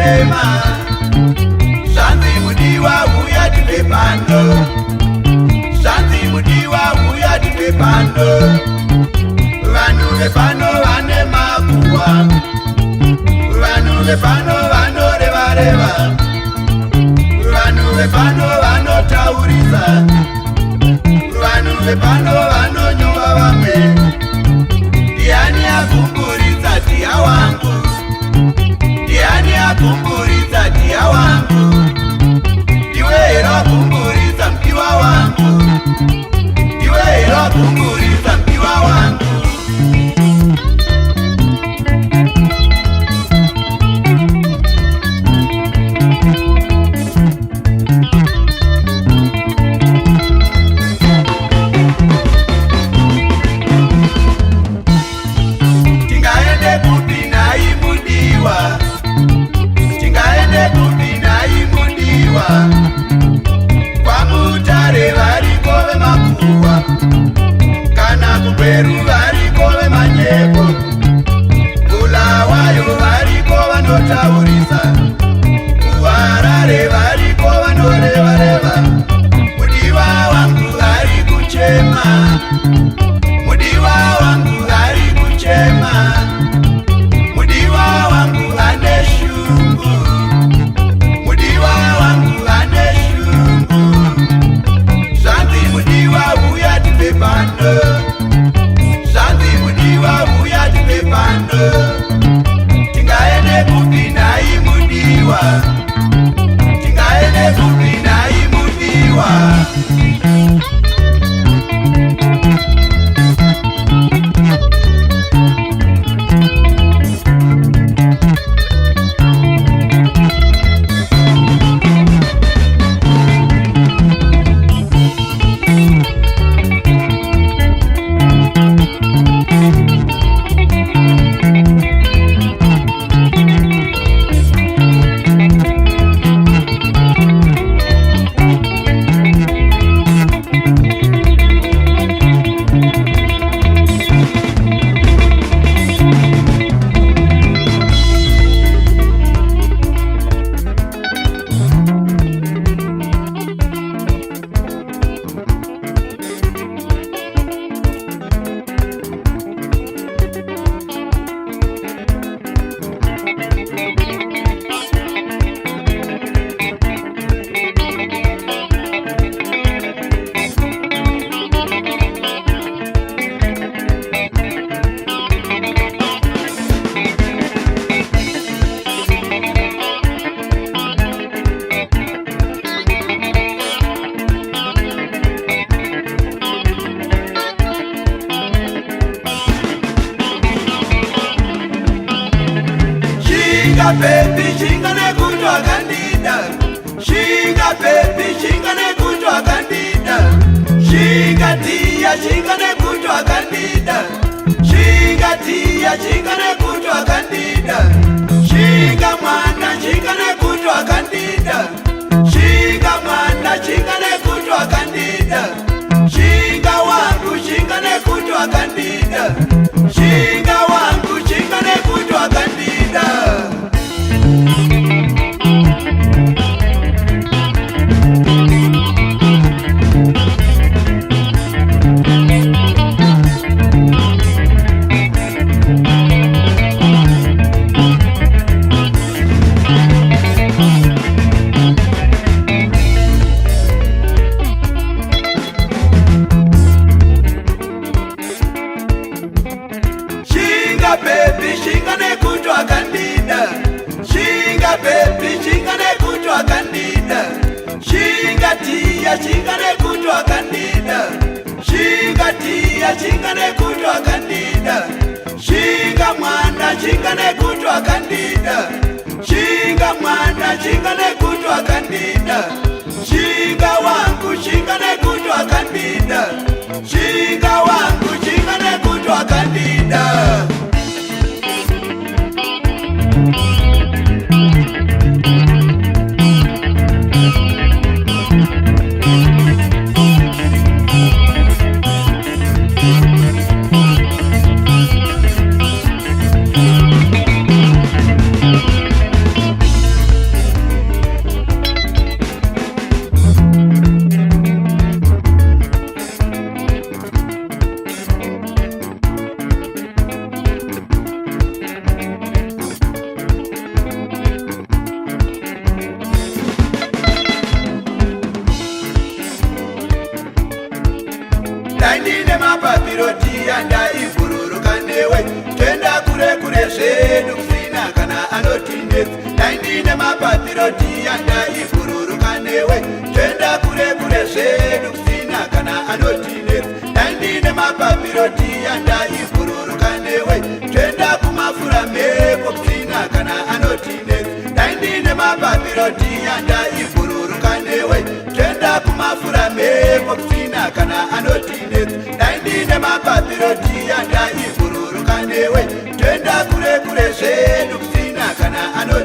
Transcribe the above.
kuchema. Shanzi mudiwa uya tipe pando. Shanzi mudiwa uya tipe pando. Vanhu vepano vane makuwa. Vanhu vepano vanoreva reva. Vanhu vepano vanotaurisa. Vanhu vepano vanonyova vamwe. Ndiani akumburidza dia wangu? Ndiani akumburidza dia wangu? Ndiwe hero akumburidza mpiwa wangu. Ndiwe hero akumburidza mpiwa wangu. Kana kuperu variko vemanyeko. Bulawayo variko vanotaurisa. Kuharare variko vanoreva reva. Mudiwa wangu ari kuchema. Mudiwa wangu ari kuchema. Mudiwa wangu ane shungu. Mudiwa wangu ane shungu. Shanzi mudiwa uya tipe pando. Shanzi mudiwa uya tipe pando. Tingaende kupi nayi mudiwa. Tingaende kupi nayi mudiwa. Shinga baby shinga nekutwa kandida. Shinga baby shinga nekutwa kandida. Shinga tia shinga nekutwa kandida. Shinga tia shinga nekutwa kandida. Shinga mwana shinga nekutwa kandida. Shinga mwana shinga nekutwa kandida. Shinga wangu shinga nekutwa kandida. Shinga wangu shinga nekutwa kandida. Shinga baby shinga nekutwa kandida. Shinga baby shinga nekutwa kandida. Shinga tia shinga nekutwa kandida. Shinga tia shinga nekutwa kandida. Shinga mwana shinga nekutwa kandida. Shinga mwana shinga nekutwa kandida. Shinga wangu shinga nekutwa kandida. Shinga wangu shinga nekutwa kandida. mapapiroti andaibururuka newe twenda kure kure zvedu kusina kana anotinetsa dai ndine mapapiroti andaibururuka newe twenda kumafura mhepo kusina kana anotinetsa dai ndine mapapiroti andaibururuka newe twenda kumafura mhepo kusina kana anotinetsa dai ndine mapapiroti andaibururuka newe twenda kure kure zvedu kusina kana anotinetsa